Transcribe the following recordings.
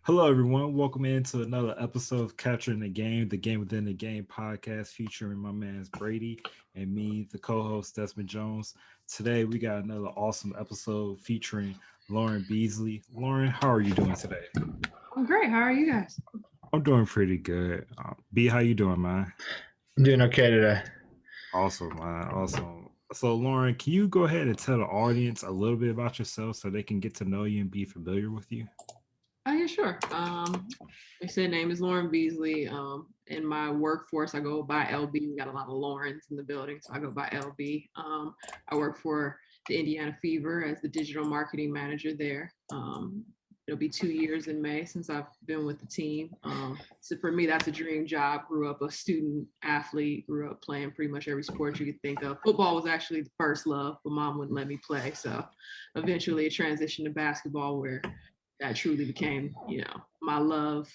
Hello, everyone. Welcome into another episode of Capturing the Game Within the Game podcast featuring my man's Brady and me, the co host Desmond Jones. Today, we got another awesome episode featuring Lauren Beasley. Lauren, how are you doing today? I'm great. How are you guys? I'm doing pretty good. B, how you doing, man? I'm doing okay today. Awesome, man. Awesome. So, Lauren, can you go ahead and tell the audience a little bit about yourself so they can get to know you and be familiar with you? Oh yeah, sure. I said name is Lauren Beasley. In my workforce, I go by LB. We got a lot of Laurens in the building, so I go by LB. I work for the Indiana Fever as the digital marketing manager there. It'll be 2 years in May since I've been with the team. So for me, that's a dream job. Grew up a student athlete. Grew up playing pretty much every sport you could think of. Football was actually the first love, but mom wouldn't let me play. So eventually, it transitioned to basketball, where that truly became, my love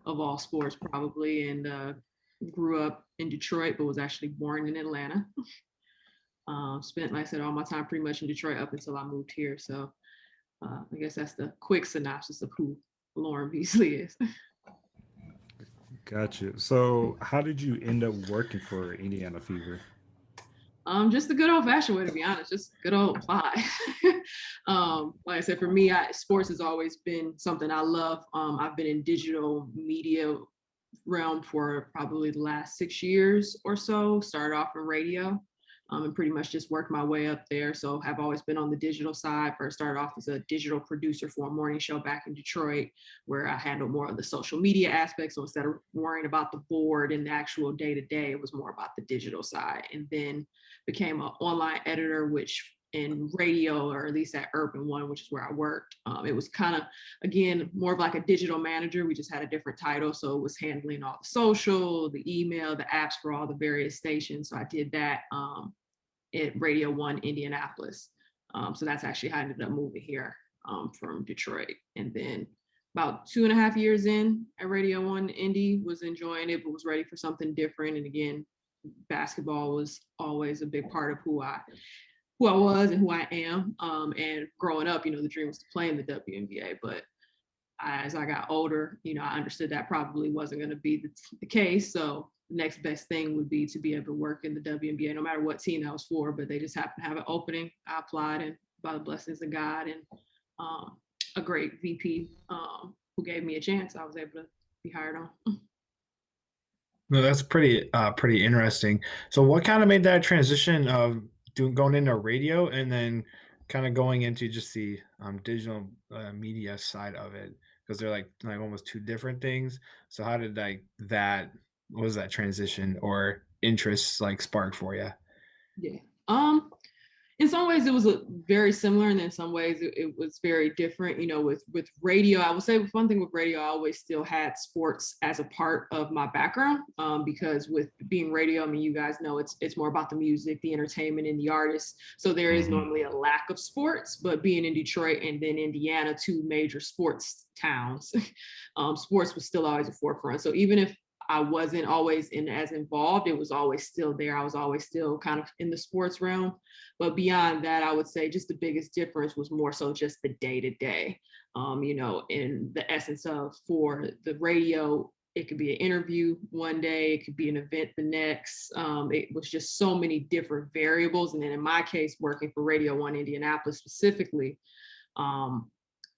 of all sports probably. And grew up in Detroit, but was actually born in Atlanta. Spent, like I said, all my time pretty much in Detroit up until I moved here. So I guess that's the quick synopsis of who Lauren Beasley is. Gotcha. So, how did you end up working for Indiana Fever? Just the good old fashioned way, to be honest, just good old apply. Like I said, for me, sports has always been something I love. I've been in digital media realm for probably the last 6 years or so. Started off in radio, and pretty much just worked my way up there. So have always been on the digital side. First started off as a digital producer for a morning show back in Detroit, where I handled more of the social media aspects. So instead of worrying about the board and the actual day to day, it was more about the digital side. And then became an online editor, which in radio, or at least at Urban One, which is where I worked, it was kind of, again, more of like a digital manager. We just had a different title. So it was handling all the social, the email, the apps for all the various stations. So I did that at Radio One Indianapolis. So that's actually how I ended up moving here from Detroit. And then about 2.5 years in at Radio One Indy, was enjoying it, but was ready for something different. And again, basketball was always a big part of who I was and who I am. And growing up, the dream was to play in the WNBA. But as I got older, I understood that probably wasn't going to be the case. So the next best thing would be to be able to work in the WNBA, no matter what team that was for. But they just happened to have an opening. I applied, and by the blessings of God and a great VP who gave me a chance, I was able to be hired on. No, that's pretty interesting. So, what kind of made that transition of going into radio and then kind of going into just the digital media side of it? Because they're like almost two different things. So, how did that what was that transition or interest like spark for you? Yeah. In some ways it was very similar, and in some ways it was very different. With radio, I would say one thing with radio, I always still had sports as a part of my background, because with being radio, I mean, you guys know it's more about the music, the entertainment, and the artists. So there is normally a lack of sports, but being in Detroit and then Indiana, two major sports towns, sports was still always a forefront. So even if I wasn't always as involved, it was always still there. I was always still kind of in the sports realm. But beyond that, I would say just the biggest difference was more so just the day to day. In the essence of, for the radio, it could be an interview one day, it could be an event the next. It was just so many different variables. And then in my case, working for Radio One Indianapolis specifically,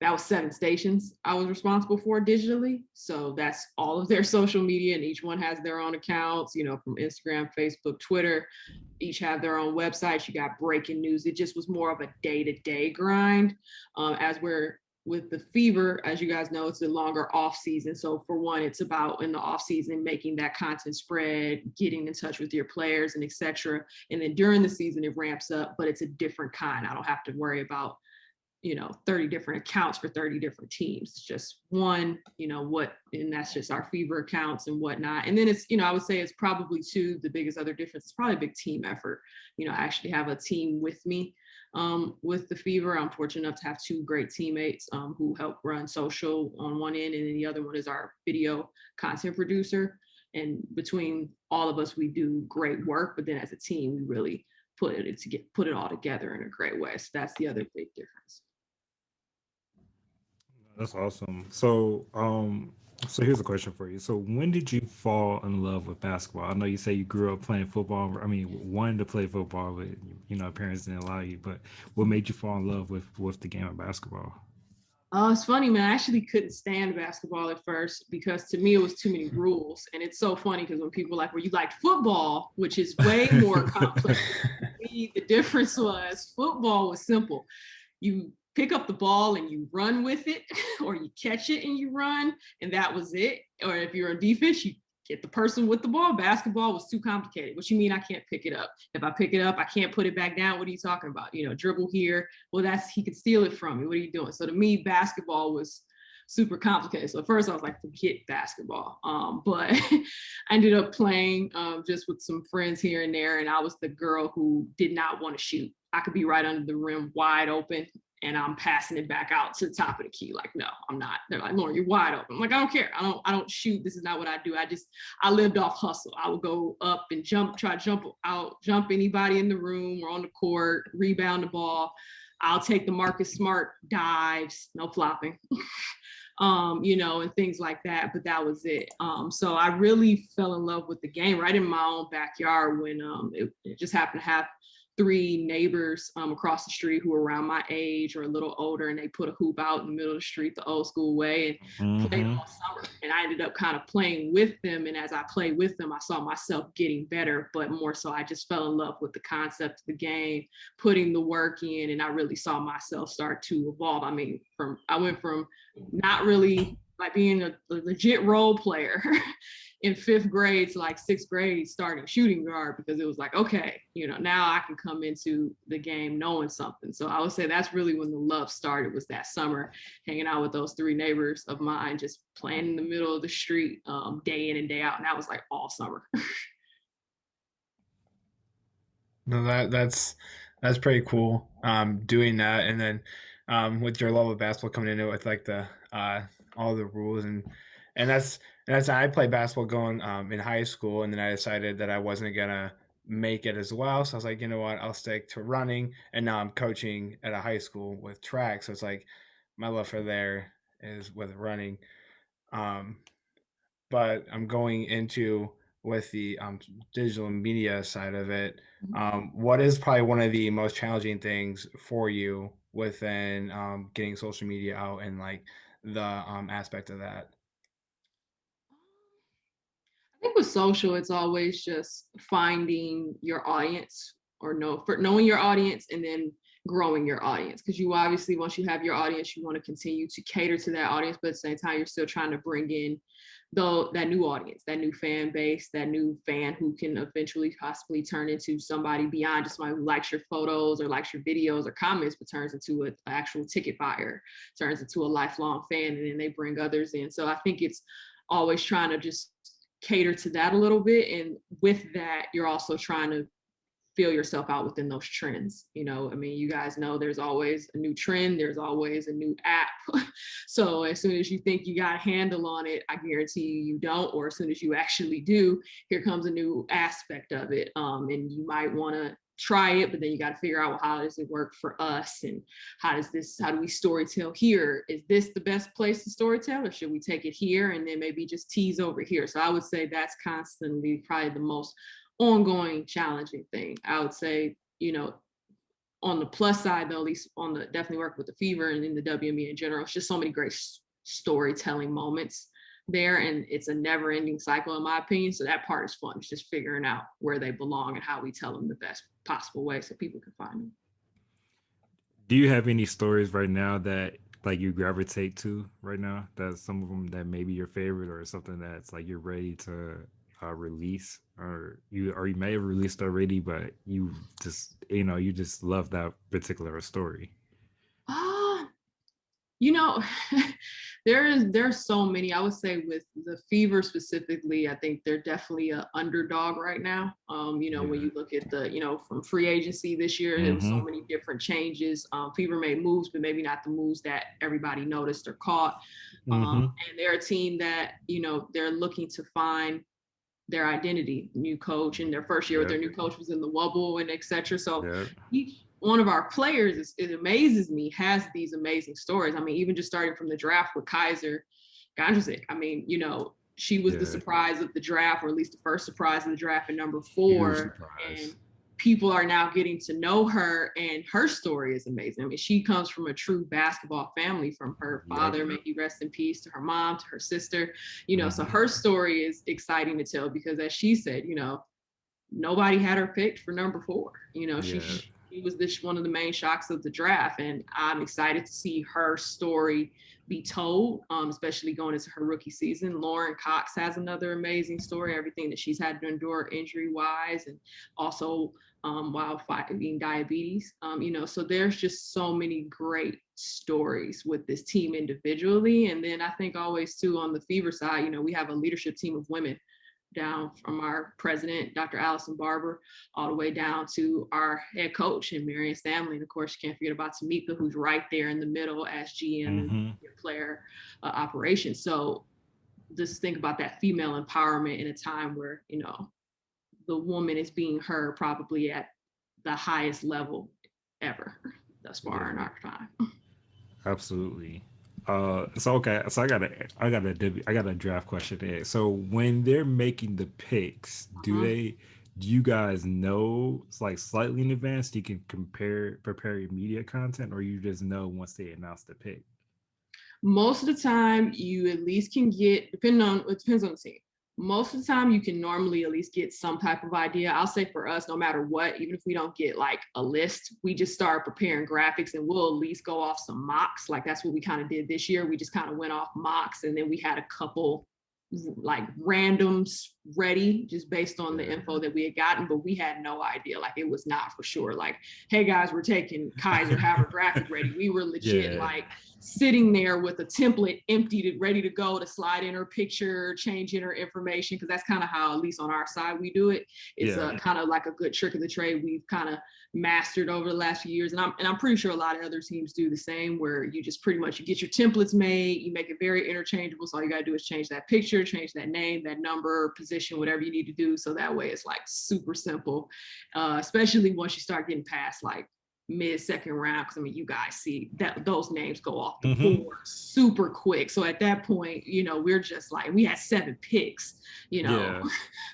that was 7 stations I was responsible for digitally. So that's all of their social media, and each one has their own accounts, from Instagram, Facebook, Twitter. Each have their own websites. You got breaking news. It just was more of a day-to-day grind. As we're with the Fever, as you guys know, it's a longer off season. So for one, it's about in the off season making that content spread, getting in touch with your players, and etc. And then during the season, it ramps up, but it's a different kind. I don't have to worry about 30 different accounts for 30 different teams. It's just one, and that's just our Fever accounts and whatnot. And then it's, I would say it's probably the biggest other difference. It's probably a big team effort. I actually have a team with me with the Fever. I'm fortunate enough to have 2 great teammates who help run social on one end, and then the other one is our video content producer. And between all of us, we do great work, but then as a team, we really put it all together in a great way. So that's the other big difference. That's awesome. So here's a question for you. So when did you fall in love with basketball? I know you say you grew up playing football. I mean, wanted to play football, but parents didn't allow you. But what made you fall in love with the game of basketball? Oh, it's funny, man. I actually couldn't stand basketball at first because to me it was too many rules. And it's so funny because when people like, well, you liked football, which is way more complex. To me, the difference was football was simple. You pick up the ball and you run with it, or you catch it and you run, and that was it. Or if you're on defense, you get the person with the ball. Basketball was too complicated. What you mean I can't pick it up? If I pick it up, I can't put it back down. What are you talking about? Dribble here. Well, that's he could steal it from me. What are you doing? So to me, basketball was super complicated. So at first I was like, forget basketball. But I ended up playing just with some friends here and there. And I was the girl who did not want to shoot. I could be right under the rim, wide open, and I'm passing it back out to the top of the key. Like, no, I'm not. They're like, Lauren, you're wide open. I'm like, I don't care. I don't shoot. This is not what I do. I lived off hustle. I would go up and try to jump anybody in the room or on the court, rebound the ball. I'll take the Marcus Smart dives, no flopping. And things like that. But that was it. So I really fell in love with the game right in my own backyard when it just happened to have three neighbors across the street who were around my age or a little older, and they put a hoop out in the middle of the street the old school way and played all summer. And I ended up kind of playing with them. And as I played with them, I saw myself getting better, but more so I just fell in love with the concept of the game, putting the work in, and I really saw myself start to evolve. I mean, I went from not really like being a legit role player in fifth grade to like sixth grade starting shooting guard, because it was like, okay, now I can come into the game knowing something. So I would say that's really when the love started, was that summer, hanging out with those three neighbors of mine, just playing in the middle of the street day in and day out. And that was like all summer. No, that's pretty cool. Doing that, and then with your love of basketball coming into it with like the all the rules, and that's I played basketball going in high school, and then I decided that I wasn't gonna make it as well. So I was like, you know what, I'll stick to running, and now I'm coaching at a high school with track. So it's like my love for there is with running. Um, but I'm going into with the digital media side of it. What is probably one of the most challenging things for you within getting social media out and like the aspect of that? I think with social, it's always just finding your audience, or knowing your audience, and then growing your audience. Because you obviously, once you have your audience, you want to continue to cater to that audience, but at the same time, you're still trying to bring in that new audience, that new fan base, that new fan who can eventually possibly turn into somebody beyond just somebody who likes your photos or likes your videos or comments, but turns into an actual ticket buyer, turns into a lifelong fan, and then they bring others in. So I think it's always trying to just cater to that a little bit. And with that, you're also trying to feel yourself out within those trends. I mean, you guys know there's always a new trend, there's always a new app. So as soon as you think you got a handle on it, I guarantee you don't. Or as soon as you actually do, here comes a new aspect of it. And you might want to try it, but then you got to figure out, well, how does it work for us, and how do we storytell here? Is this the best place to storytell, or should we take it here and then maybe just tease over here? So I would say that's constantly probably the most ongoing challenging thing. I would say, on the plus side though, at least on the definitely work with the Fever and in the WNBA in general, it's just so many great storytelling moments there, and it's a never ending cycle in my opinion. So that part is fun. It's just figuring out where they belong and how we tell them the best possible way so people can find them. Do you have any stories right now that like you gravitate to right now? That some of them that maybe your favorite, or something that's like you're ready to release, or you may have released already, but you just love that particular story. Ah, you know, there's so many. I would say with the Fever specifically, I think they're definitely an underdog right now. When you look at from free agency this year, there was so many different changes. Fever made moves, but maybe not the moves that everybody noticed or caught. And they're a team that, they're looking to find their identity, new coach, and their first year with their new coach was in the Wobble and etc. So each one of our players, it amazes me, has these amazing stories. I mean, even just starting from the draft with Kaiser Gondrzick. I mean, you know, she was the surprise of the draft, or at least the first surprise of the draft at number 4. And people are now getting to know her, and her story is amazing. I mean, she comes from a true basketball family, from her father, may he rest in peace, to her mom, to her sister, you know, so her story is exciting to tell, because as she said, you know, nobody had her picked for number 4. You know, she was one of the main shocks of the draft, and I'm excited to see her story be told, especially going into her rookie season. Lauren Cox has another amazing story, everything that she's had to endure injury-wise, and also while fighting diabetes. You know, so there's just so many great stories with this team individually. And then I think always too, on the Fever side, you know, we have a leadership team of women, down from our president, Dr. Allison Barber, all the way down to our head coach, and Marion Stanley. And of course, you can't forget about Tamika, who's right there in the middle as GM and player operations. So just think about that female empowerment in a time where, you know, the woman is being heard probably at the highest level ever thus far in our time. Absolutely. So okay, so I got a draft question there. So when they're making the picks, do you guys know, it's like slightly in advance, you can prepare your media content, or you just know once they announce the pick? Most of the time, you at least can get, it depends on the team. Most of the time, you can normally at least get some type of idea. I'll say for us, no matter what, even if we don't get like a list, we just start preparing graphics, and we'll at least go off some mocks. Like that's what we kind of did this year. We just kind of went off mocks, and then we had a couple like randoms ready just based on the info that we had gotten, but we had no idea. Like it was not for sure like, hey guys, we're taking Kaiser, have her graphic ready. We were legit like sitting there with a template emptied and ready to go to slide in her picture, change in her information, because that's kind of how, at least on our side, we do it. It's kind of like a good trick of the trade we've kind of mastered over the last few years, and I'm pretty sure a lot of other teams do the same, where you just pretty much, you get your templates made, you make it very interchangeable, so all you got to do is change that picture, change that name, that number, position, whatever you need to do, so that way it's like super simple, especially once you start getting past like mid-second round, because I mean, you guys see that those names go off the board super quick. So at that point, you know, we're just like, we had 7 picks, you know,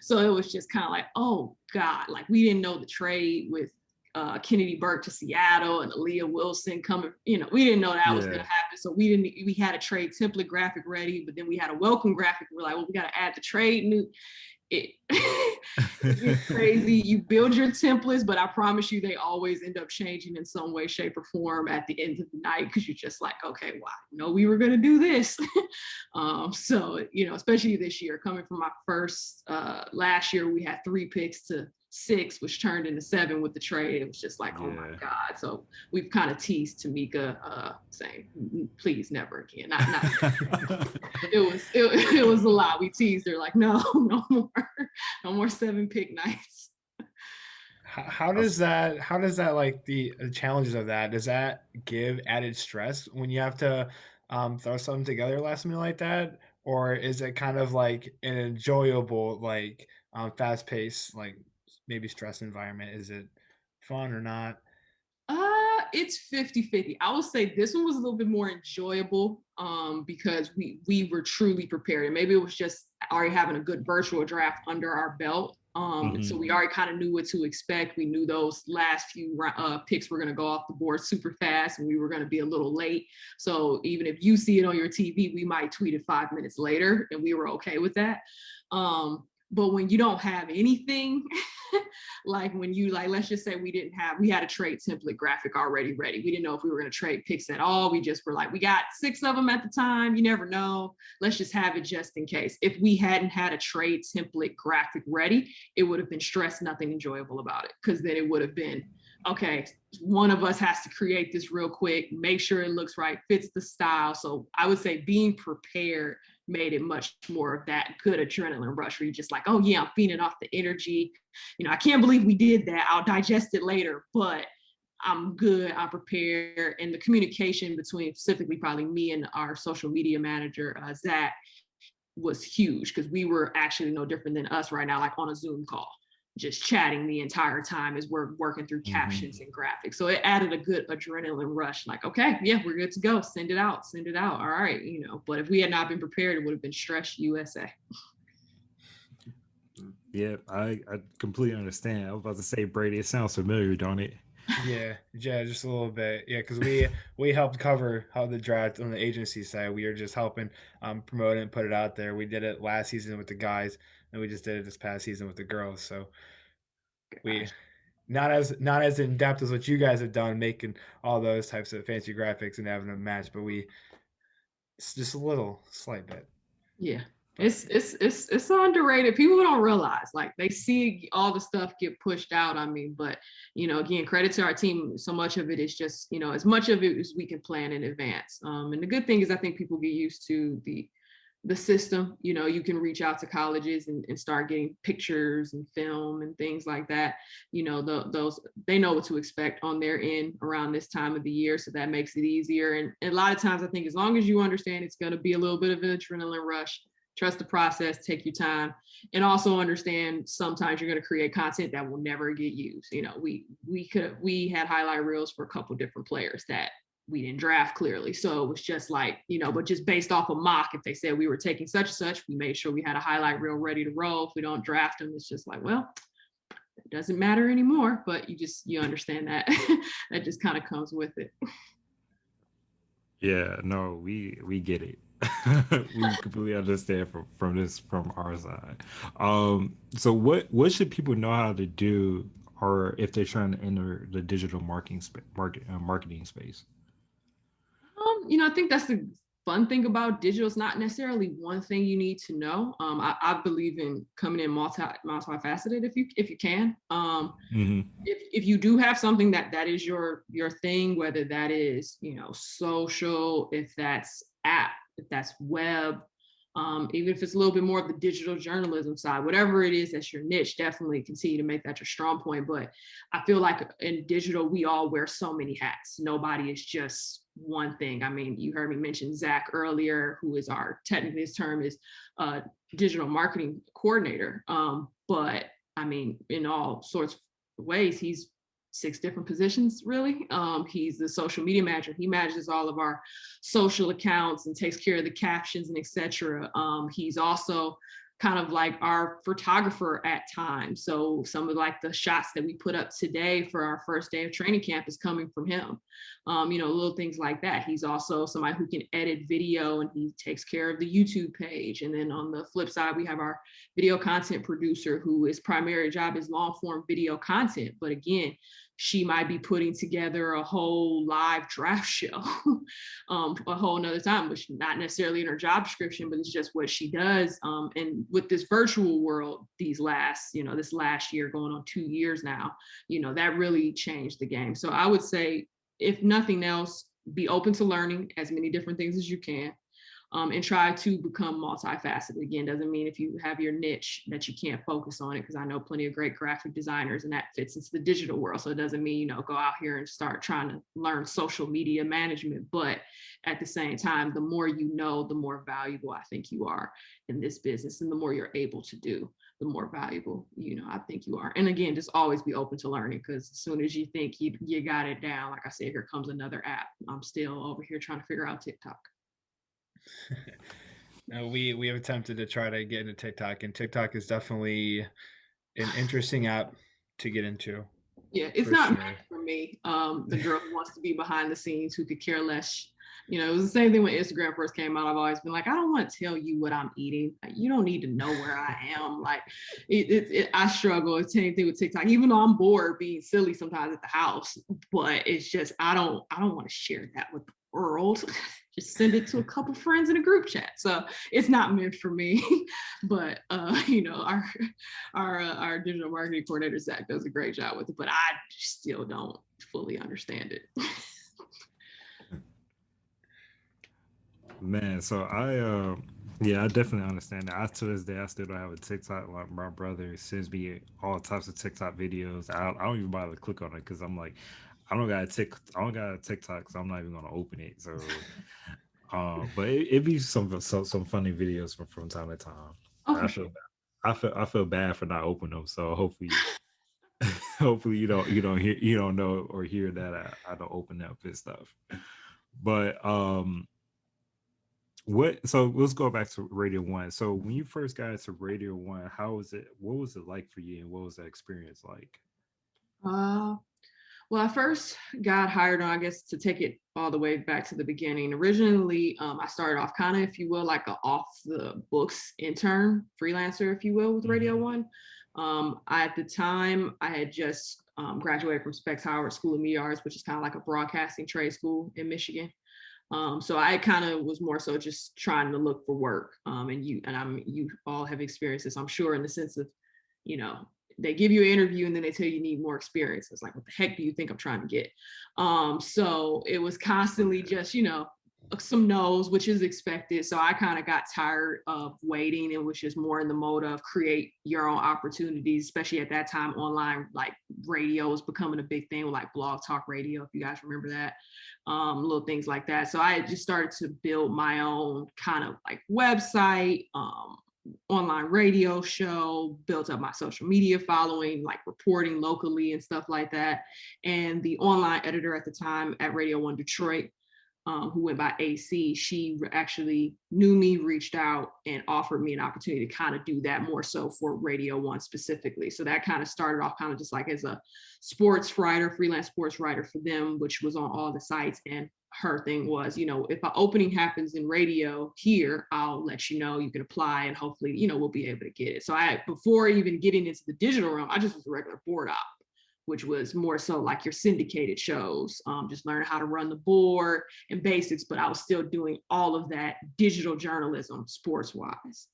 so it was just kind of like, oh God, like we didn't know the trade with Kennedy Burke to Seattle and Aaliyah Wilson coming, you know, we didn't know that was going to happen. So we had a trade template graphic ready, but then we had a welcome graphic. We're like, well, we got to add the trade. It's crazy. You build your templates, but I promise you, they always end up changing in some way, shape, or form at the end of the night, because you're just like, okay, wow, no, we were going to do this. So, you know, especially this year, coming from my first, last year, we had 3 picks to 6, which turned into 7 with the trade. It was just like, oh my God. So we've kind of teased Tamika, saying, please never again. It was a lot. We teased her like, no more 7 pick nights. How does that like the challenges of that, does that give added stress when you have to throw something together last minute like that? Or is it kind of like an enjoyable, like fast paced, like maybe stress environment? Is it fun or not? It's 50-50. I will say this one was a little bit more enjoyable because we were truly prepared, and maybe it was just already having a good virtual draft under our belt. So we already kind of knew what to expect. We knew those last few picks were going to go off the board super fast, and we were going to be a little late. So even if you see it on your TV, we might tweet it 5 minutes later, and we were okay with that. But when you don't have anything, like when you, like, let's just say we had a trade template graphic already ready. We didn't know if we were going to trade picks at all. We just were like, we got 6 of them at the time. You never know. Let's just have it just in case. If we hadn't had a trade template graphic ready, it would have been stress, nothing enjoyable about it. Because then it would have been, okay, one of us has to create this real quick, make sure it looks right, fits the style. So I would say being prepared made it much more of that good adrenaline rush where you're just like, oh yeah, I'm feeding off the energy. You know, I can't believe we did that. I'll digest it later, but I'm good, I'm prepared. And the communication between specifically probably me and our social media manager, Zach, was huge, because we were actually no different than us right now, like on a Zoom call, just chatting the entire time as we're working through captions and graphics. So it added a good adrenaline rush. Like, okay, yeah, we're good to go. Send it out. All right, But if we had not been prepared, it would have been Stretch USA. Yeah, I completely understand. I was about to say, Brady, it sounds familiar, don't it? Yeah, just a little bit. Yeah, because we helped cover how the draft on the agency side. We were just helping promote it and put it out there. We did it last season with the guys, and we just did it this past season with the girls. So we not as in depth as what you guys have done, making all those types of fancy graphics and having a match, but it's just a little slight bit. Yeah. It's so underrated. People don't realize, like, they see all the stuff get pushed out. I mean, but again, credit to our team. So much of it is just, as much of it as we can plan in advance. And the good thing is, I think people get used to the system. You can reach out to colleges and start getting pictures and film and things like that. Those, they know what to expect on their end around this time of the year, so that makes it easier. And a lot of times, I think as long as you understand it's going to be a little bit of an adrenaline rush, trust the process, take your time, and also understand sometimes you're going to create content that will never get used. We had highlight reels for a couple different players that we didn't draft clearly. So it was just like, but just based off of mock, if they said we were taking such and such, we made sure we had a highlight reel ready to roll. If we don't draft them, it's just like, well, it doesn't matter anymore. But you understand that that just kind of comes with it. Yeah, no, we get it. We completely understand from our side. So what should people know how to do, or if they're trying to enter the digital marketing space? I think that's the fun thing about digital. It's not necessarily one thing you need to know. I believe in coming in multifaceted if you can. If you do have something that is your thing, whether that is social, if that's app, if that's web, even if it's a little bit more of the digital journalism side, whatever it is that's your niche, definitely continue to make that your strong point. But I feel like in digital, we all wear so many hats. Nobody is just one thing. I mean, you heard me mention Zach earlier, who is technically his term is digital marketing coordinator. But I mean, in all sorts of ways, he's 6 different positions, really. He's the social media manager. He manages all of our social accounts and takes care of the captions and etc. He's also kind of like our photographer at times. So some of like the shots that we put up today for our first day of training camp is coming from him. Little things like that. He's also somebody who can edit video, and he takes care of the YouTube page. And then on the flip side, we have our video content producer, who his primary job is long form video content. But again, she might be putting together a whole live draft show a whole nother time, which not necessarily in her job description, but it's just what she does. And with this virtual world, this last year going on 2 years now, that really changed the game. So I would say, if nothing else, be open to learning as many different things as you can. And try to become multifaceted. Again, doesn't mean if you have your niche that you can't focus on it, because I know plenty of great graphic designers and that fits into the digital world. So it doesn't mean, go out here and start trying to learn social media management. But at the same time, the more you know, the more valuable I think you are in this business. And the more you're able to do, the more valuable, I think you are. And again, just always be open to learning, because as soon as you think you got it down, like I said, here comes another app. I'm still over here trying to figure out TikTok. We have attempted to try to get into TikTok, and TikTok is definitely an interesting app to get into. Yeah, it's not meant for me. The girl who wants to be behind the scenes, who could care less. It was the same thing when Instagram first came out. I've always been like, I don't want to tell you what I'm eating. Like, you don't need to know where I am. Like, I struggle. It's the same thing with TikTok. Even though I'm bored being silly sometimes at the house, but it's just I don't want to share that with the world. Just send it to a couple friends in a group chat. So it's not meant for me. But our digital marketing coordinator Zach does a great job with it. But I still don't fully understand it. Man, so I definitely understand that. To this day, I still don't have a TikTok. Like, my brother sends me all types of TikTok videos. I don't even bother to click on it, because I'm like, I don't got a TikTok, so I'm not even gonna open it. So, but it'd be some funny videos from time to time. Oh, for sure. I feel bad for not opening them. So hopefully, hopefully you don't know or hear that I don't open up and stuff. But what? So let's go back to Radio One. So when you first got into Radio One, how was it? What was it like for you, and what was that experience like? Uh, well, I first got hired on, I guess, to take it all the way back to the beginning. Originally, I started off kind of, if you will, like a off the books intern, freelancer, if you will, with Radio One. At the time, I had just graduated from Specs Howard School of Media Arts, which is kind of like a broadcasting trade school in Michigan. So I kind of was more so just trying to look for work. And you all have experienced this, I'm sure, in the sense of, you know, they give you an interview and then they tell you need more experience. It's like, what the heck do you think I'm trying to get? So it was constantly just, you know, some no's, which is expected. So I kind of got tired of waiting and was just more in the mode of create your own opportunities, especially at that time. Online, like radio was becoming a big thing, with like Blog Talk Radio, if you guys remember that, little things like that. So I just started to build my own kind of like website, online radio show, built up my social media following, like reporting locally and stuff like that. And the online editor at the time at Radio One Detroit, who went by AC, she actually knew me, reached out, and offered me an opportunity to kind of do that more so for Radio One specifically. So that kind of started off kind of just like as a sports writer, freelance sports writer for them, which was on all the sites. And her thing was, you know, if an opening happens in radio here, I'll let you know, you can apply, and hopefully, you know, we'll be able to get it. So before even getting into the digital realm, I just was a regular board op, which was more so like your syndicated shows, just learning how to run the board and basics, but I was still doing all of that digital journalism sports wise.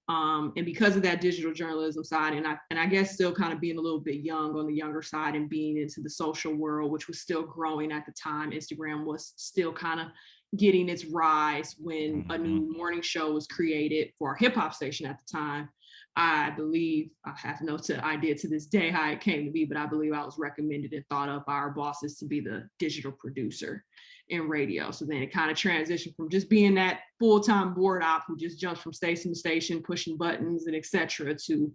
And because of that digital journalism side, and I guess still kind of being a little bit young on the younger side and being into the social world, which was still growing at the time. Instagram was still kind of getting its rise when a new morning show was created for our hip hop station at the time. I believe, I have no idea to this day how it came to be, but I believe I was recommended and thought of by our bosses to be the digital producer in radio. So then it kind of transitioned from just being that full-time board op who just jumps from station to station, pushing buttons and etc., to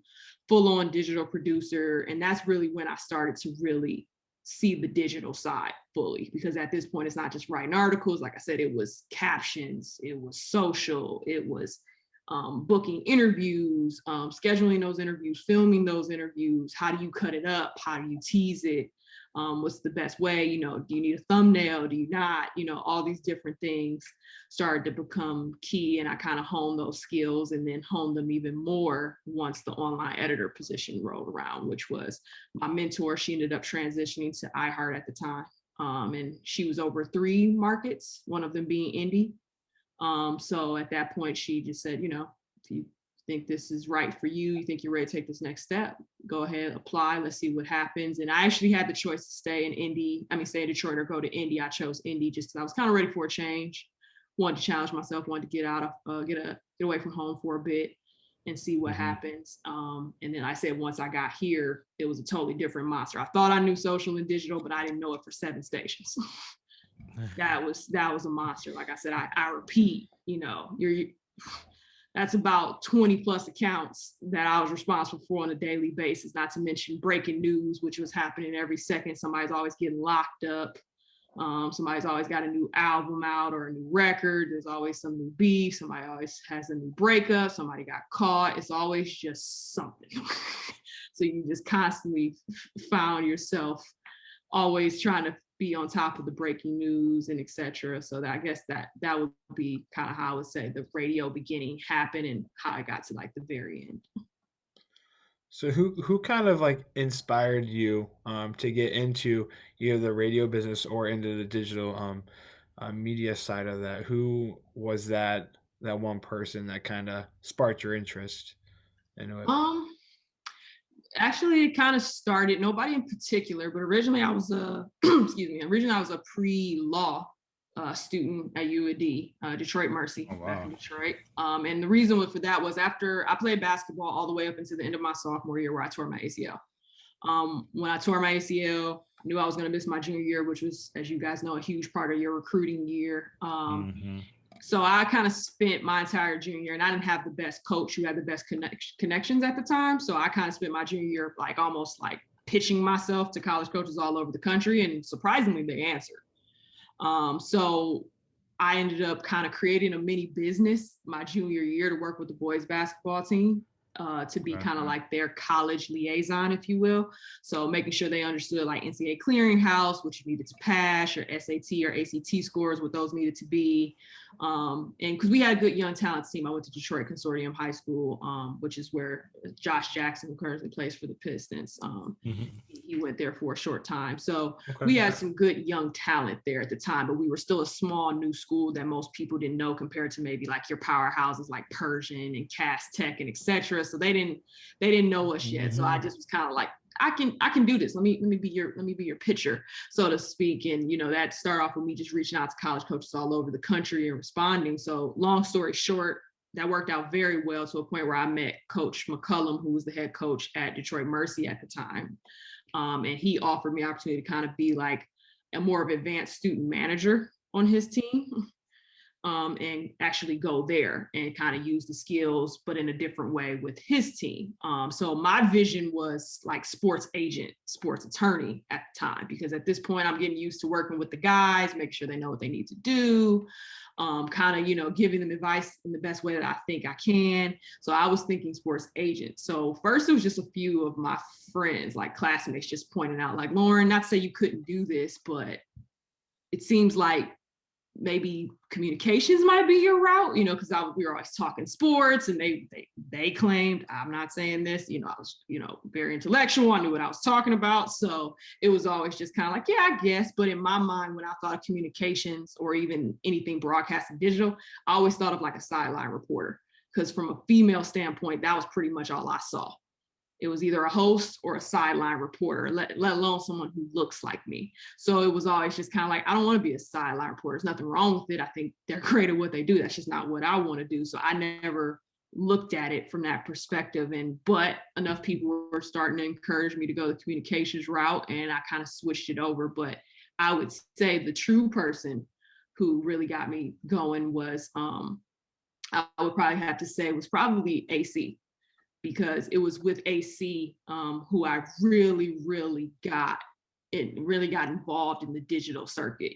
full-on digital producer. And that's really when I started to really see the digital side fully, because at this point, it's not just writing articles. Like I said, it was captions, it was social, it was booking interviews, scheduling those interviews, filming those interviews. How do you cut it up? How do you tease it? What's the best way? You know, do you need a thumbnail? Do you not? You know, all these different things started to become key, and I kind of honed those skills and then honed them even more once the online editor position rolled around, which was my mentor. She ended up transitioning to iHeart at the time, and she was over 3 markets, one of them being Indy. So at that point, she just said, you know, if you think this is right for you, you think you're ready to take this next step, go ahead, apply, let's see what happens. And I actually had the choice to stay in Detroit or go to Indy. I chose Indy just because I was kind of ready for a change, wanted to challenge myself, wanted to get away from home for a bit and see what happens. And then I said, once I got here, it was a totally different monster. I thought I knew social and digital, but I didn't know it for 7 stations. That was a monster. Like I said, I repeat, you know, that's about 20 plus accounts that I was responsible for on a daily basis, not to mention breaking news, which was happening every second. Somebody's always getting locked up. Somebody's always got a new album out or a new record. There's always some new beef. Somebody always has a new breakup. Somebody got caught. It's always just something. So you just constantly found yourself always trying to be on top of the breaking news and etc. So that, I guess that would be kind of how I would say the radio beginning happened and how I got to like the very end. So who kind of like inspired you to get into either the radio business or into the digital media side of that? Who was that one person that kind of sparked your interest into it? Actually, it kind of started, nobody in particular, but originally I was originally I was a pre-law student at UAD, Detroit Mercy, back in Detroit. And the reason for that was after I played basketball all the way up into the end of my sophomore year where I tore my ACL. When I tore my ACL, I knew I was going to miss my junior year, which was, as you guys know, a huge part of your recruiting year. So I kind of spent my entire junior year, and I didn't have the best coach who had the best connections at the time. So I kind of spent my junior year like almost like pitching myself to college coaches all over the country, and surprisingly, they answered. So I ended up kind of creating a mini business my junior year to work with the boys basketball team. To be kind of like their college liaison, if you will. So making sure they understood like NCAA clearinghouse, what you needed to pass, your SAT or ACT scores, what those needed to be. And because we had a good young talent team, I went to Detroit Consortium High School, which is where Josh Jackson, who currently plays for the Pistons, he went there for a short time. So we had some good young talent there at the time, but we were still a small new school that most people didn't know compared to maybe like your powerhouses like Persian and Cass Tech and etc. So they didn't know us yet. So I just was kind of like, I can do this. Let me be your pitcher, so to speak. And that started off with me just reaching out to college coaches all over the country and responding. So long story short, that worked out very well to a point where I met Coach McCullum, who was the head coach at Detroit Mercy at the time. And he offered me opportunity to kind of be like a more of advanced student manager on his team. And actually go there and kind of use the skills, but in a different way with his team. So my vision was like sports agent, sports attorney at the time, because at this point I'm getting used to working with the guys, make sure they know what they need to do, kind of, giving them advice in the best way that I think I can. So I was thinking sports agent. So first it was just a few of my friends, like classmates, just pointing out like, Lauren, not to say you couldn't do this, but it seems like maybe communications might be your route, because we were always talking sports, and they claimed, I'm not saying this, I was, very intellectual. I knew what I was talking about. So it was always just kind of like, yeah, I guess. But in my mind, when I thought of communications or even anything broadcast and digital, I always thought of like a sideline reporter, because from a female standpoint, that was pretty much all I saw. It was either a host or a sideline reporter, let alone someone who looks like me. So it was always just kind of like, I don't want to be a sideline reporter. There's nothing wrong with it. I think they're great at what they do. That's just not what I want to do. So I never looked at it from that perspective. But enough people were starting to encourage me to go the communications route, and I kind of switched it over. But I would say the true person who really got me going was, I would probably have to say, was probably AC. Because it was with AC who I really got involved in the digital circuit.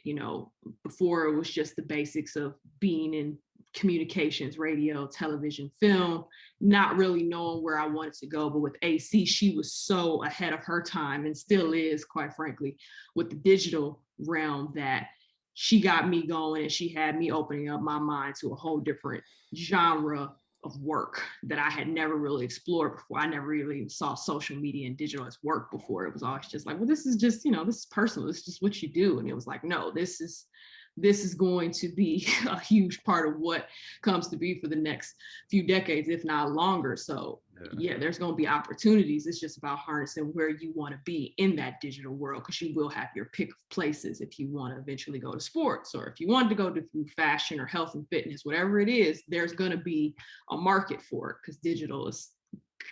Before it was just the basics of being in communications, radio, television, film, not really knowing where I wanted to go. But with AC, she was so ahead of her time, and still is, quite frankly, with the digital realm, that she got me going, and she had me opening up my mind to a whole different genre of work that I had never really explored before. I never really saw social media and digital as work before. It was always just like, well, this is just, this is personal. This is just what you do. And it was like, no, this is going to be a huge part of what comes to be for the next few decades, if not longer. So yeah, there's going to be opportunities. It's just about harnessing where you want to be in that digital world, because you will have your pick of places if you want to eventually go to sports, or if you want to go to fashion or health and fitness, whatever it is, there's going to be a market for it, because digital is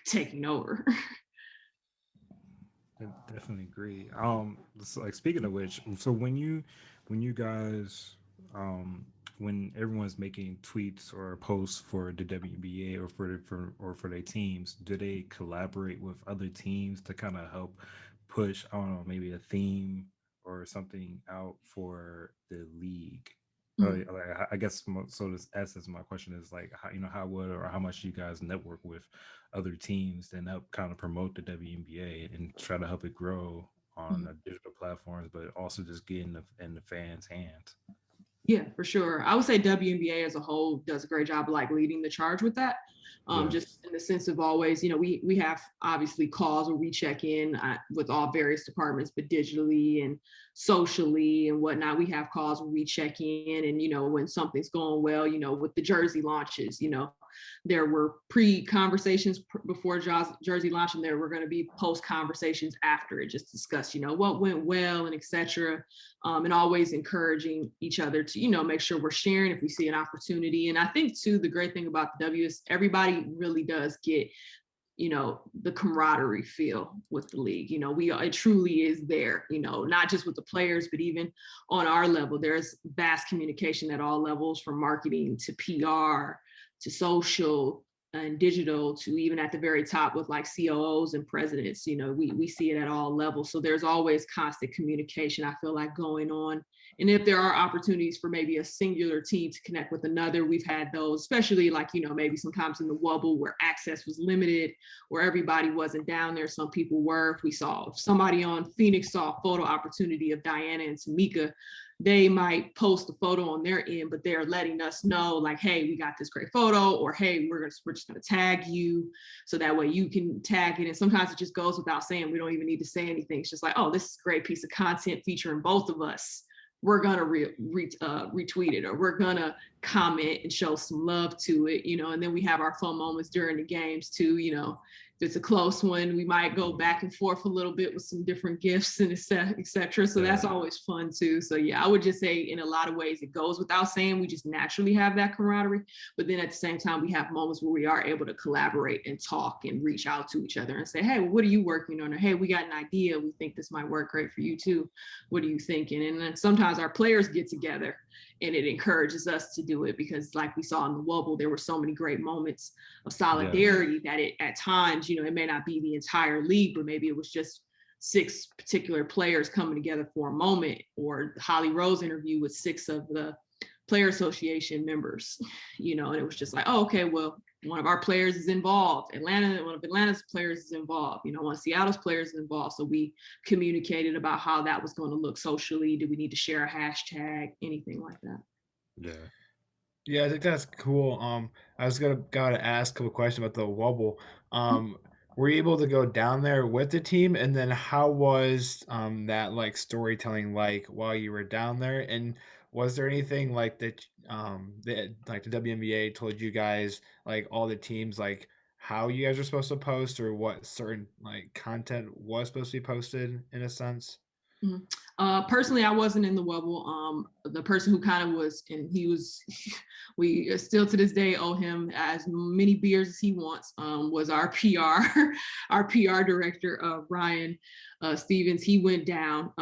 taking over. I definitely agree. So like, speaking of which, so when you guys, when everyone's making tweets or posts for the WNBA or for their teams, do they collaborate with other teams to kind of help push, I don't know, maybe a theme or something out for the league? Mm-hmm. I guess so. This essence of my question is like, how would or how much you guys network with other teams and help kind of promote the WNBA and try to help it grow on digital platforms, but also just get in the fans' hands. Yeah, for sure. I would say WNBA as a whole does a great job of like leading the charge with that. Just in the sense of always, we have obviously calls where we check in with all various departments, but digitally and socially and whatnot. We have calls where we check in, and when something's going well, with the jersey launches, there were pre-conversations before jersey launch, and there were going to be post-conversations after it, just discuss, what went well and etc. And always encouraging each other to, make sure we're sharing if we see an opportunity. And I think too, the great thing about the W is everybody really does get the camaraderie feel with the league. It truly is there, not just with the players, but even on our level. There's vast communication at all levels, from marketing to PR to social and digital, to even at the very top with like COOs and presidents. We see it at all levels. So there's always constant communication, I feel like, going on. And if there are opportunities for maybe a singular team to connect with another, we've had those, especially like, maybe sometimes in the Wobble where access was limited, where everybody wasn't down there. Some people were. If somebody on Phoenix saw a photo opportunity of Diana and Tamika, they might post a photo on their end, but they're letting us know like, hey, we got this great photo, or hey, we're just going to tag you, so that way you can tag it. And sometimes it just goes without saying. We don't even need to say anything. It's just like, oh, this is a great piece of content featuring both of us. We're going to retweet it, or we're going to comment and show some love to it, and then we have our fun moments during the games too. If it's a close one, we might go back and forth a little bit with some different gifts and et cetera. So that's always fun too. So yeah, I would just say in a lot of ways it goes without saying. We just naturally have that camaraderie, but then at the same time, we have moments where we are able to collaborate and talk and reach out to each other and say, hey, well, what are you working on? Or hey, we got an idea. We think this might work great for you too. What are you thinking? And then sometimes our players get together and it encourages us to do it, because like we saw in the Wobble, there were so many great moments of solidarity that it at times, it may not be the entire league, but maybe it was just 6 particular players coming together for a moment, or the Holly Rose interview with 6 of the player association members, and it was just like, oh, okay, well, one of our players is involved. One of Atlanta's players is involved. One of Seattle's players is involved. So we communicated about how that was going to look socially. Do we need to share a hashtag? Anything like that? Yeah, I think that's cool. I was gotta ask a couple questions about the Wobble. Were you able to go down there with the team, and then how was that like storytelling like while you were down there? And was there anything like that like the WNBA told you guys, like all the teams, like how you guys were supposed to post, or what certain like content was supposed to be posted in a sense? Personally, I wasn't in the Wobble. The person who kind of was, and we still to this day owe him as many beers as he wants, was our PR, our PR director, Ryan Stevens. He went down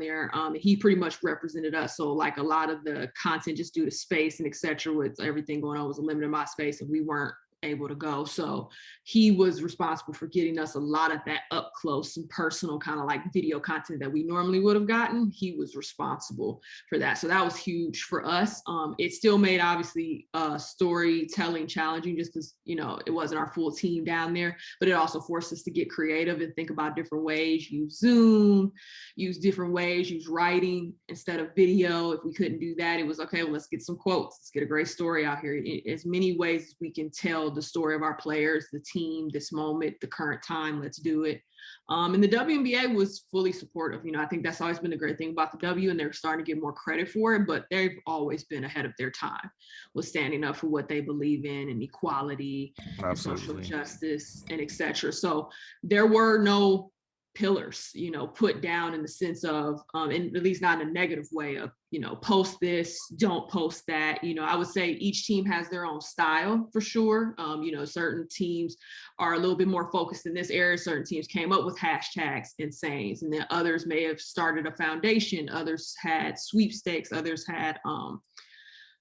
there. He pretty much represented us. So like a lot of the content, just due to space and et cetera, with everything going on, was a limited amount of space, and we weren't able to go. So he was responsible for getting us a lot of that up close and personal kind of like video content that we normally would have gotten. He was responsible for that. So that was huge for us. It still made obviously storytelling challenging, just because, it wasn't our full team down there, but it also forced us to get creative and think about different ways, use Zoom, use different ways, use writing instead of video. If we couldn't do that, it was okay, well, let's get some quotes. Let's get a great story out here. As many ways as we can tell the story of our players, the team, this moment, the current time, let's do it. And the WNBA was fully supportive. I think that's always been the great thing about the W, and they're starting to get more credit for it, but they've always been ahead of their time with standing up for what they believe in, and equality and social justice and et cetera. So there were no pillars, put down in the sense of, and at least not in a negative way of, post this, don't post that. I would say each team has their own style for sure. Certain teams are a little bit more focused in this area. Certain teams came up with hashtags and sayings, and then others may have started a foundation. Others had sweepstakes. Others had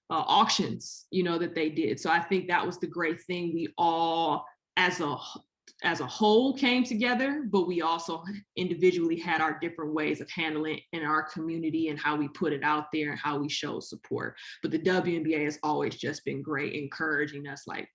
auctions, that they did. So I think that was the great thing. We all, as a whole, came together, but we also individually had our different ways of handling it in our community and how we put it out there and how we show support. But the WNBA has always just been great, encouraging us, like,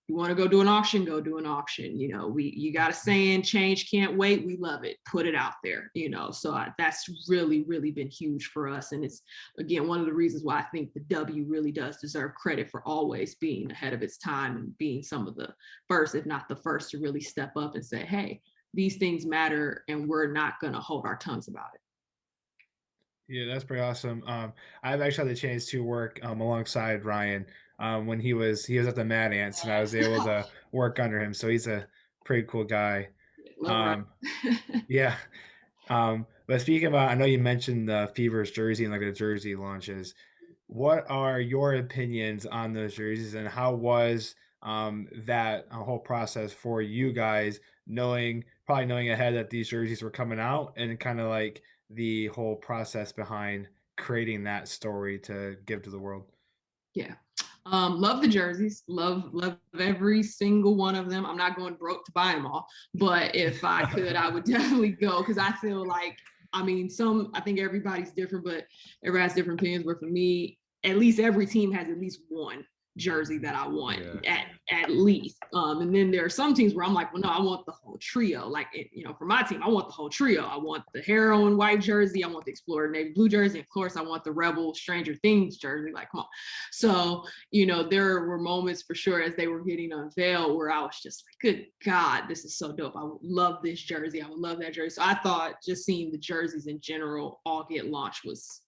you want to go do an auction, go do an auction. You got a saying, change can't wait. We love it. Put it out there, so that's really, really been huge for us. And it's, again, one of the reasons why I think the W really does deserve credit for always being ahead of its time and being some of the first, if not the first, to really step up and say, hey, these things matter and we're not going to hold our tongues about it. Yeah, that's pretty awesome. I've actually had the chance to work alongside Ryan when he was at the Mad Ants, and I was able to work under him. So he's a pretty cool guy. Yeah. But speaking about, I know you mentioned the Fevers jersey and like the jersey launches. What are your opinions on those jerseys, and how was that whole process for you guys, probably knowing ahead that these jerseys were coming out, and kind of like the whole process behind creating that story to give to the world. Yeah. Love the jerseys. Love every single one of them. I'm not going broke to buy them all, but if I could, I would definitely go, because I feel like, I mean, I think everybody's different, but everybody has different opinions. But for me, at least every team has at least one jersey that I want, at least. And then there are some teams where I'm like, well, no, I want the whole trio. Like, for my team, I want the whole trio. I want the heroine white jersey. I want the Explorer navy blue jersey. Of course, I want the Rebel Stranger Things jersey. Like, come on. So, there were moments for sure as they were getting unveiled where I was just like, good God, this is so dope. I would love this jersey. I would love that jersey. So I thought just seeing the jerseys in general all get launched was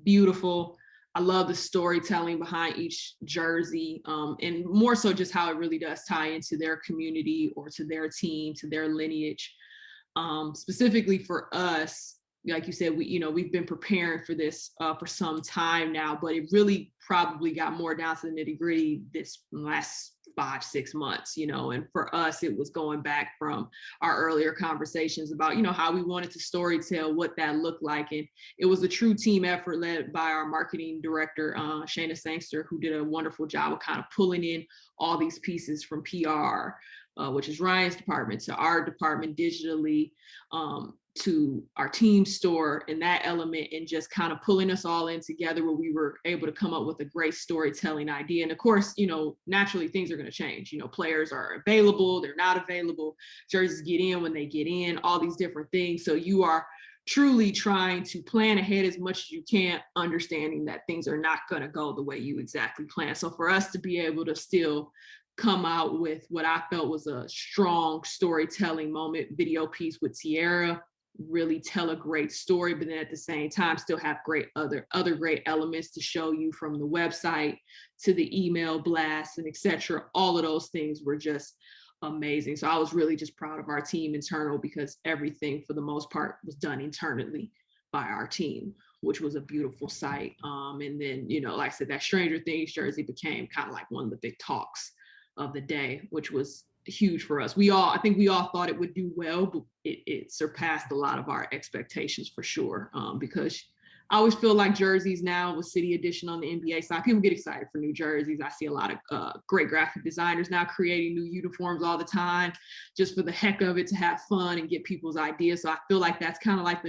beautiful. I love the storytelling behind each jersey, and more so just how it really does tie into their community or to their team, to their lineage. Specifically for us, like you said, we've been preparing for this for some time now, but it really probably got more down to the nitty gritty this last 5-6 months, and for us, it was going back from our earlier conversations about, how we wanted to storytell, what that looked like. And it was a true team effort led by our marketing director, Shayna Sangster, who did a wonderful job of kind of pulling in all these pieces from PR, which is Ryan's department, to our department digitally, to our team store and that element, and just kind of pulling us all in together where we were able to come up with a great storytelling idea. And of course, naturally things are going to change. Players are available, they're not available, jerseys get in when they get in, all these different things. So you are truly trying to plan ahead as much as you can, understanding that things are not going to go the way you exactly plan. So for us to be able to still come out with what I felt was a strong storytelling moment, video piece with Tierra, really tell a great story, but then at the same time still have great other great elements to show you, from the website to the email blasts and etc. All of those things were just amazing. So I was really just proud of our team internal, because everything for the most part was done internally by our team, which was a beautiful sight. And then, like I said, that Stranger Things jersey became kind of like one of the big talks of the day, which was huge for us. I think we all thought it would do well, but it surpassed a lot of our expectations for sure. Because I always feel like jerseys now with City Edition on the NBA side, people get excited for new jerseys. I see a lot of great graphic designers now creating new uniforms all the time, just for the heck of it, to have fun and get people's ideas. So I feel like that's kind of like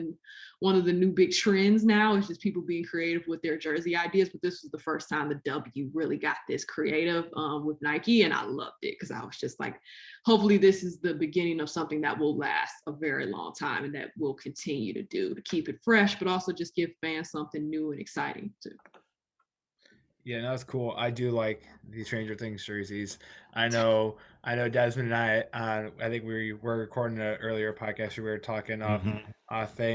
one of the new big trends now, is just people being creative with their jersey ideas. But this was the first time the W really got this creative with Nike, and I loved it, because I was just like, hopefully this is the beginning of something that will last a very long time and that we'll continue to do, to keep it fresh, but also just give fans something new and exciting too. Yeah, no, that's cool. I do like the Stranger Things jerseys. I know Desmond and I think we were recording an earlier podcast where we were talking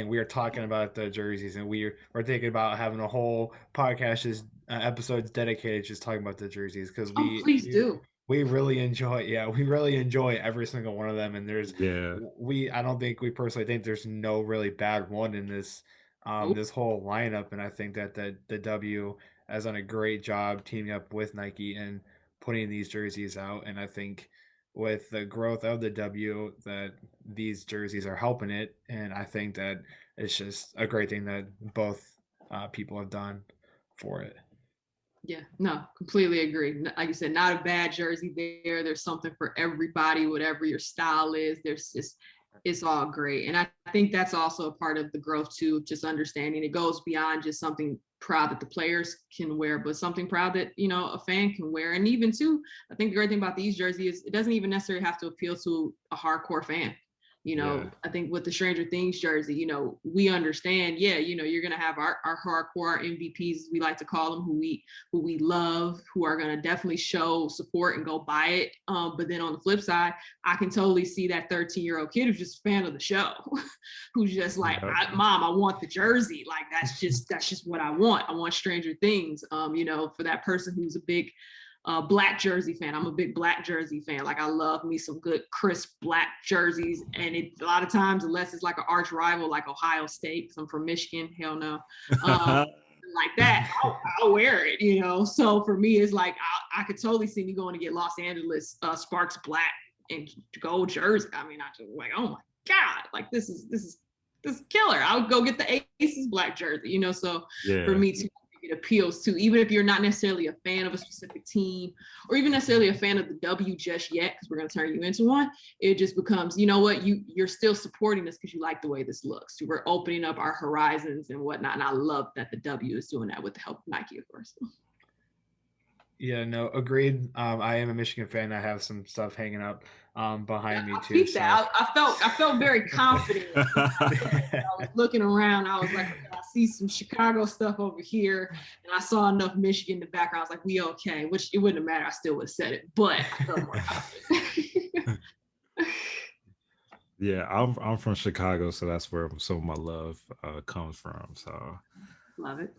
we were talking about the jerseys, and we were thinking about having a whole podcast, just episodes dedicated just talking about the jerseys, because please do. We really enjoy every single one of them. And I don't think, we personally think there's no really bad one in this this whole lineup. And I think that the W has done a great job teaming up with Nike and putting these jerseys out. And I think with the growth of the W, that these jerseys are helping it. And I think that it's just a great thing that both people have done for it. Yeah, no, completely agree. Like you said, not a bad jersey there. There's something for everybody, whatever your style is. It's all great. And I think that's also a part of the growth too, just understanding it goes beyond just something proud that the players can wear, but something proud that, a fan can wear. And even too, I think the great thing about these jerseys is it doesn't even necessarily have to appeal to a hardcore fan. I think with the Stranger Things jersey, we understand, you're going to have our hardcore MVPs, as we like to call them, who we love, who are going to definitely show support and go buy it. But then on the flip side, I can totally see that 13-year-old kid who's just a fan of the show, who's just like, Mom, I want the jersey. Like, that's just what I want. I want Stranger Things. For that person who's a big black jersey fan. I'm a big black jersey fan. Like, I love me some good crisp black jerseys. And a lot of times, unless it's like an arch rival like Ohio State, because I'm from Michigan, hell no. like that, I'll wear it, you know. So for me, it's like I could totally see me going to get Los Angeles Sparks black and gold jersey. I mean, I just like, oh my God, like this is killer. I would go get the Aces black jersey, you know. So for me too, it appeals to, even if you're not necessarily a fan of a specific team or even necessarily a fan of the W just yet, because we're going to turn you into one. It just becomes, you know what, you're still supporting us because you like the way this looks. We're opening up our horizons and whatnot. And I love that the W is doing that with the help of Nike, of course. Yeah, no, agreed. I am a Michigan fan. I have some stuff hanging up behind me too. So I felt very confident. I was looking around. I was like, okay, I see some Chicago stuff over here, and I saw enough Michigan in the background. I was like, we okay? Which it wouldn't have mattered. I still would have said it, but I felt more confident. Yeah, I'm from Chicago, so that's where some of my love comes from. So love it.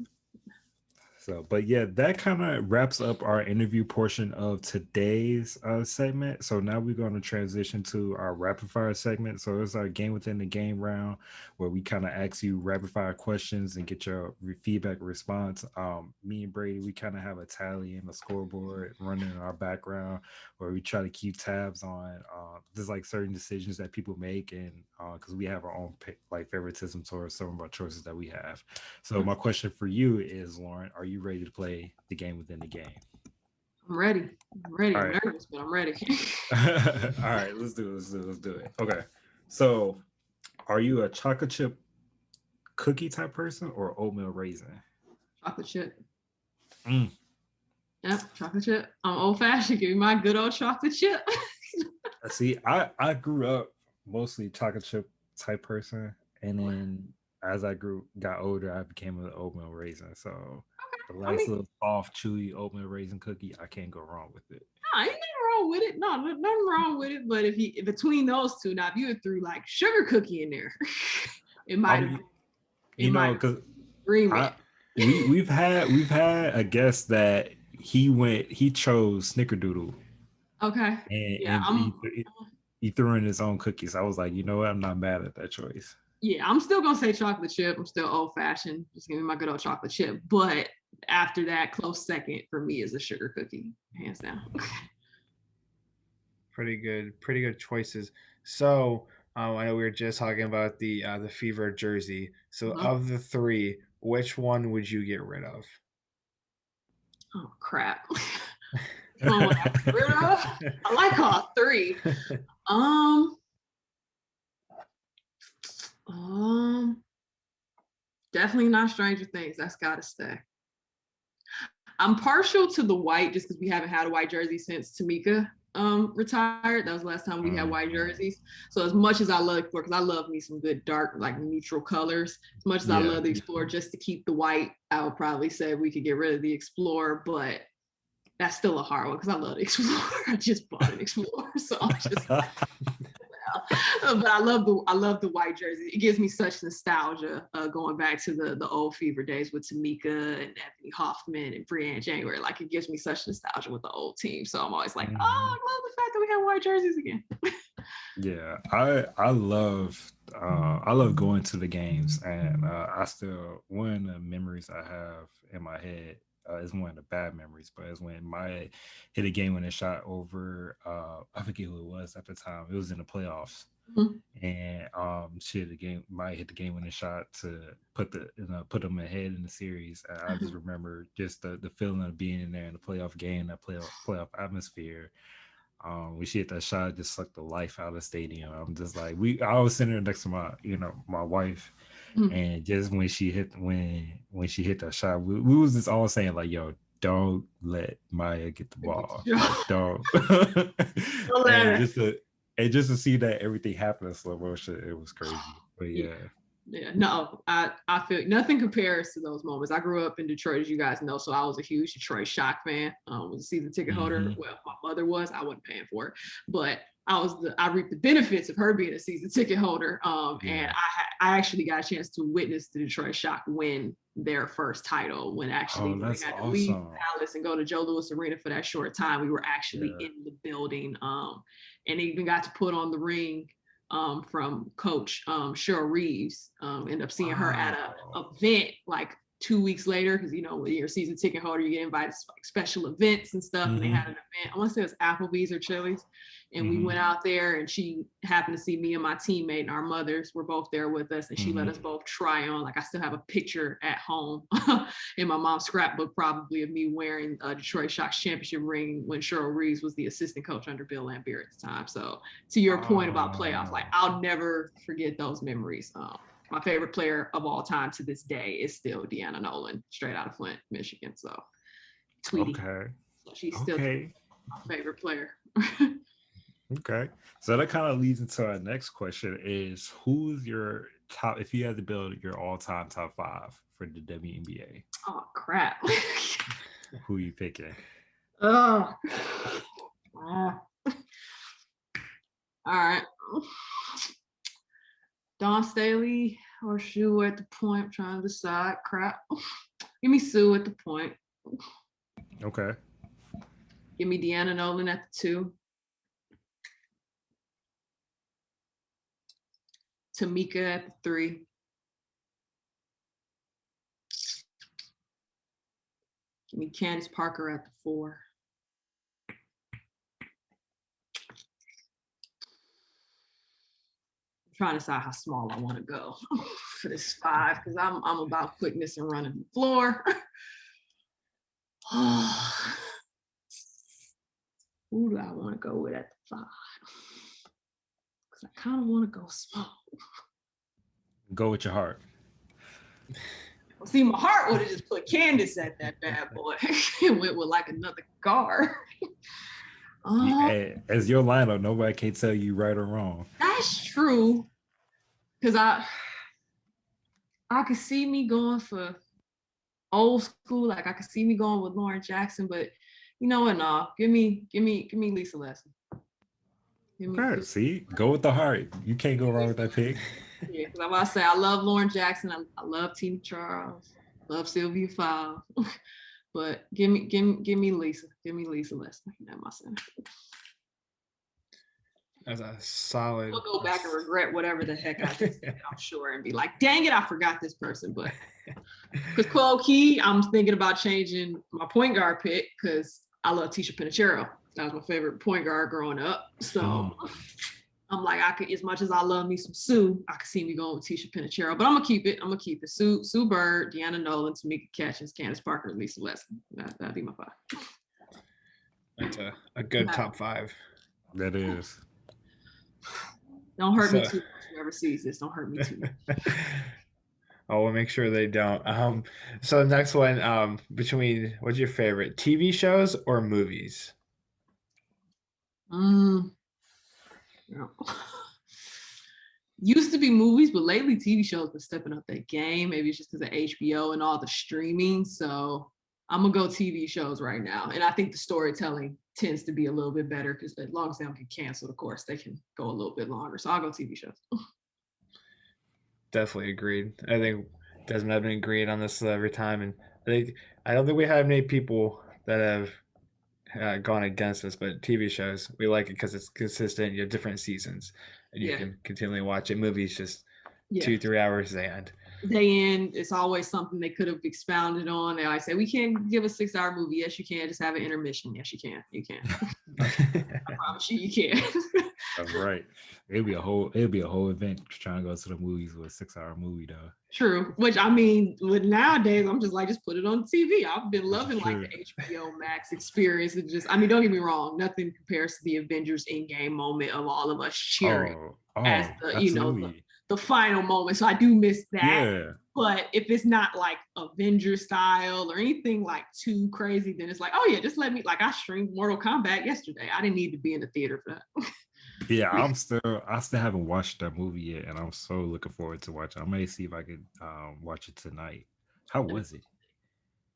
So, but yeah, that kind of wraps up our interview portion of today's segment. So now we're going to transition to our rapid fire segment. So it's our game within the game round where we kind of ask you rapid fire questions and get your feedback response. Me and Brady, we kind of have a tally and a scoreboard running in our background where we try to keep tabs on there's like certain decisions that people make, and because we have our own like favoritism towards some of our choices that we have. So my question for you is, Lauren, are you ready to play the game within the game? I'm ready. I'm right. nervous, but I'm ready. All right, let's do it. Okay. So are you a chocolate chip cookie type person or oatmeal raisin? Chocolate chip. Yep, chocolate chip. I'm old fashioned. Give me my good old chocolate chip. See, I grew up mostly chocolate chip type person, and then as I got older, I became an oatmeal raisin. So the little soft, chewy oatmeal raisin cookie, I can't go wrong with it. No, ain't nothing wrong with it. No, nothing wrong with it. But if between those two, now if you threw like sugar cookie in there, it might have. You know, because we've had a guest that he chose Snickerdoodle. Okay. And he threw in his own cookies. I was like, you know what? I'm not mad at that choice. Yeah, I'm still gonna say chocolate chip. I'm still old fashioned. Just give me my good old chocolate chip. But after that, close second for me is a sugar cookie, hands down. Pretty good choices. So I know we were just talking about the Fever jersey. So of the three, which one would you get rid of? Oh crap. I like all three. Definitely not Stranger Things. That's gotta stay. I'm partial to the white just because we haven't had a white jersey since Tamika retired. That was the last time we had white jerseys. So as much as I love Explorer, because I love me some good dark, like neutral colors, as much as I love the Explorer, just to keep the white, I would probably say we could get rid of the Explorer, but that's still a hard one because I love the Explorer. I just bought an Explorer, so I'm just but I love the white jersey. It gives me such nostalgia going back to the old Fever days with Tamika and Ebony Hoffman and Breanne January. Like it gives me such nostalgia with the old team. So I'm always like, oh, I love the fact that we have white jerseys again. Yeah, I love going to the games, and I still, one of the memories I have in my head is one of the bad memories, but it's when Maya hit a game winning shot over I forget who it was at the time. It was in the playoffs. And she hit Maya hit the game winning shot to put them ahead in the series. And I just remember just the feeling of being in there in the playoff game, that playoff atmosphere. When she hit that shot, it just sucked the life out of the stadium. I'm just like, I was sitting there next to my wife, and just when she hit that shot, we was just all saying like, yo, don't let Maya get the ball. Like, don't. and just to see that everything happened in slow motion, it was crazy. But yeah, no, I feel nothing compares to those moments. I grew up in Detroit, as you guys know, so I was a huge Detroit Shock fan. Was a season ticket holder. Well, my mother was. I wasn't paying for it, but I reaped the benefits of her being a season ticket holder. And I actually got a chance to witness the Detroit Shock win their first title when actually they had to leave Dallas and go to Joe Louis Arena for that short time. We were actually in the building, and even got to put on the ring from Coach Cheryl Reeves. Ended up seeing her at a event like 2 weeks later, because you know, when you're a season ticket holder, you get invited to like special events and stuff. And they had an event. I want to say it was Applebee's or Chili's. And we went out there, and she happened to see me and my teammate, and our mothers were both there with us, and she let us both try on. Like, I still have a picture at home in my mom's scrapbook, probably, of me wearing a Detroit Shock's championship ring when Cheryl Reeves was the assistant coach under Bill Laimbeer at the time. So to your point about playoffs, like, I'll never forget those memories. My favorite player of all time to this day is still Deanna Nolan, straight out of Flint, Michigan. So Tweety. Okay. So she's still my favorite player. Okay. So that kind of leads into our next question is, who's your top, if you had to build your all-time top 5 for the WNBA? Oh, crap. Who are you picking? Oh. All right. Dawn Staley or Sue at the point. I'm trying to decide. Crap. Give me Sue at the point. Okay. Give me Deanna Nolan at the 2. Tamika at the 3. Give me Candace Parker at the 4. I'm trying to decide how small I want to go for this 5, because I'm about quickness and running the floor. Who do I want to go with at the 5? Because I kind of want to go small. Go with your heart. Well, see, my heart would have just put Candace at that bad boy. It went with like another guard. As your lineup, nobody can tell you right or wrong. That's true. Because I could see me going for old school. Like, I could see me going with Lauren Jackson, but you know what? No, give me Lisa Leslie. Okay, see, go with the heart. You can't go wrong with that pick. Yeah, because I'm about to say, I love Lauren Jackson. I love Tina Charles. Love Sylvia Fowles. But give me Lisa. Give me Lisa Leslie at my center. That's a solid. I'll go back and regret whatever the heck I just said, I'm sure, and be like, dang it, I forgot this person. But because Chloe Key, I'm thinking about changing my point guard pick because I love Tisha Pinachero. That was my favorite point guard growing up. So I'm like, I could, as much as I love me some Sue, I could see me going with Tisha Pinachero. But I'm gonna keep it. Sue Bird, Deanna Nolan, Tamika Catchings, Candace Parker, and Lisa Leslie. That'd be my 5. That's a good top 5. That is. Don't hurt me too much. Whoever sees this, don't hurt me too much. Oh, we'll make sure they don't. So the next one, between, what's your favorite, TV shows or movies? No. Used to be movies, but lately TV shows been stepping up their game. Maybe it's just because of HBO and all the streaming. So I'm gonna go TV shows right now. And I think the storytelling tends to be a little bit better because as long as they don't get canceled, of course, they can go a little bit longer. So I'll go TV shows. Definitely agreed. I think Desmond have been agreed on this every time, and I don't think we have many people that have gone against us. But TV shows, we like it because it's consistent. You have different seasons, and you can continually watch it. Movies just 2-3 hours and they end. It's always something they could have expounded on. They always say, we can't give a 6-hour movie. Yes, you can. Just have an intermission. Yes, you can. You can. I promise you can. That's right. It'd be a whole event trying to go to the movies with a 6-hour movie though. True. Which I mean, with nowadays, I'm just like, just put it on TV. I've been loving like the HBO Max experience. It just, I mean, don't get me wrong, nothing compares to the Avengers Endgame moment of all of us cheering as the, absolutely. You know, the final moment. So I do miss that. Yeah. But if it's not like Avengers style or anything like too crazy, then it's like, oh yeah, just let me, like I streamed Mortal Kombat yesterday. I didn't need to be in the theater for that. Yeah, I still haven't watched that movie yet, and I'm so looking forward to watching. I may see if I could watch it tonight. How was it?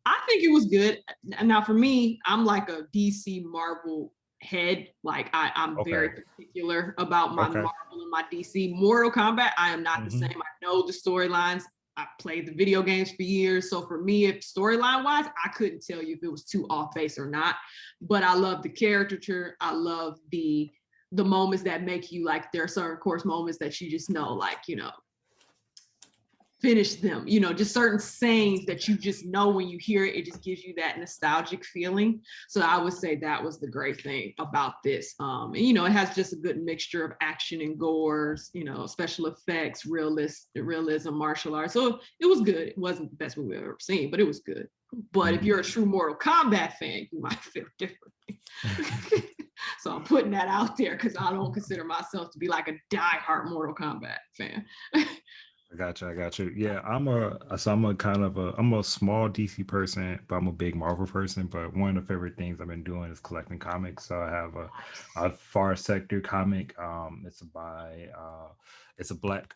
I think it was good. Now for me, I'm like a DC Marvel head. Like I'm very particular about my Marvel and my DC. Mortal Kombat, I am not the same. I know the storylines. I played the video games for years. So for me, if storyline wise, I couldn't tell you if it was too off base or not. But I love the caricature. I love the moments that make you like, there are certain course moments that you just know, like, you know, finish them, just certain sayings that you just know when you hear it, it just gives you that nostalgic feeling. So I would say that was the great thing about this. And it has just a good mixture of action and gores, special effects, realism, martial arts. So it was good. It wasn't the best movie I've ever seen, but it was good. But if you're a true Mortal Kombat fan, you might feel differently. So I'm putting that out there because I don't consider myself to be like a diehard Mortal Kombat fan. I got you. Yeah, I'm a small DC person, but I'm a big Marvel person. But one of the favorite things I've been doing is collecting comics. So I have a Far Sector comic. It's a black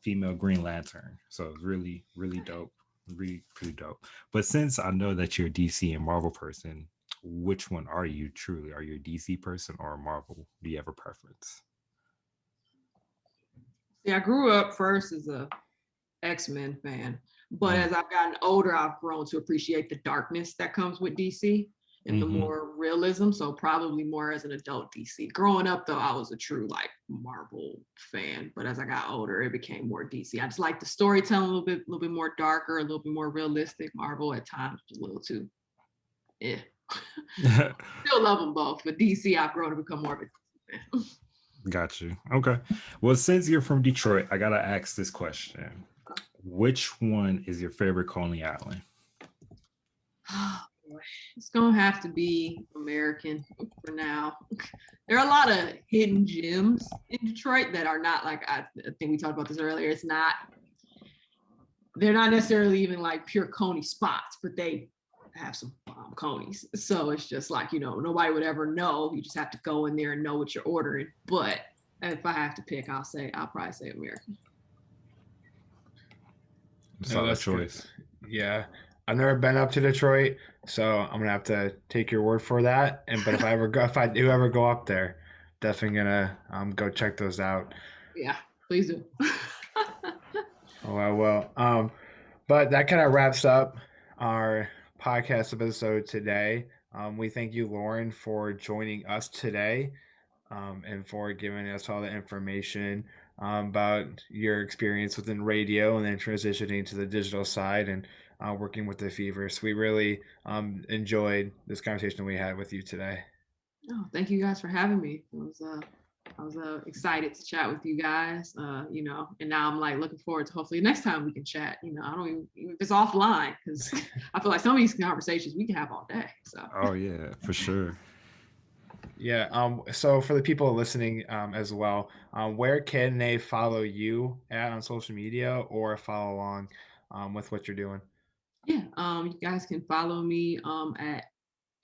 female Green Lantern. So it's really, really dope. Really pretty dope. But since I know that you're a DC and Marvel person, which one are you truly? Are you a DC person or a Marvel? Do you have a preference? Yeah, I grew up first as a X-Men fan, but as I've gotten older, I've grown to appreciate the darkness that comes with DC and the more realism. So probably more as an adult DC. Growing up though, I was a true like Marvel fan, but as I got older, it became more DC. I just like the storytelling a little bit more darker, a little bit more realistic. Marvel at times a little too, Still love them both, but DC, I've grown to become more of a DC fan. Got you. Okay. Well, since you're from Detroit, I gotta ask this question. Which one is your favorite Coney Island? Oh, boy. It's gonna have to be American for now. There are a lot of hidden gems in Detroit that are not like, I think we talked about this earlier. They're not necessarily even like pure Coney spots, but they have some bomb Conies. So it's just like, nobody would ever know. You just have to go in there and know what you're ordering. But if I have to pick, I'll probably say American. Solid choice. Good. Yeah. I've never been up to Detroit, so I'm gonna have to take your word for that. But if I do ever go up there, definitely gonna go check those out. Yeah, please do. Oh, I will. But that kind of wraps up our podcast episode today. We thank you, Lauren, for joining us today, and for giving us all the information about your experience within radio and then transitioning to the digital side and working with the Fevers. We really enjoyed this conversation we had with you today. Oh, thank you guys for having me. I was excited to chat with you guys, and now I'm like looking forward to hopefully next time we can chat. I don't even if it's offline because I feel like some of these conversations we can have all day. So. Oh yeah, for sure. Yeah. So for the people listening as well, where can they follow you at on social media or follow along with what you're doing? Yeah. You guys can follow me at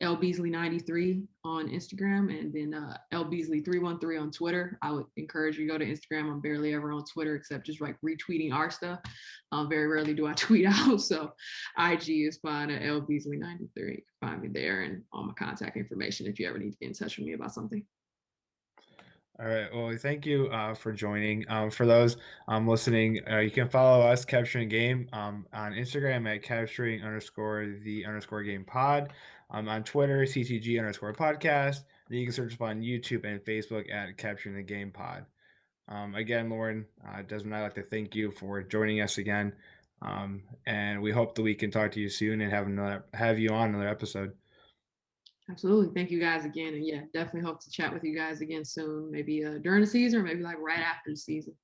Beasley93 on Instagram and then Beasley313 on Twitter. I would encourage you to go to Instagram. I'm barely ever on Twitter except just like retweeting our stuff. Very rarely do I tweet out. So IG is fine at Beasley93. Find me there and all my contact information if you ever need to get in touch with me about something. All right. Well, thank you for joining. For those listening, you can follow us Capturing Game on Instagram at capturing_the_game pod. On Twitter, CTG_podcast. Then you can search us on YouTube and Facebook at Capturing the Game Pod. Again, Lauren, Desmond, I'd like to thank you for joining us again. And we hope that we can talk to you soon and have you on another episode. Absolutely. Thank you guys again. And yeah, definitely hope to chat with you guys again soon, maybe during the season or maybe like right after the season.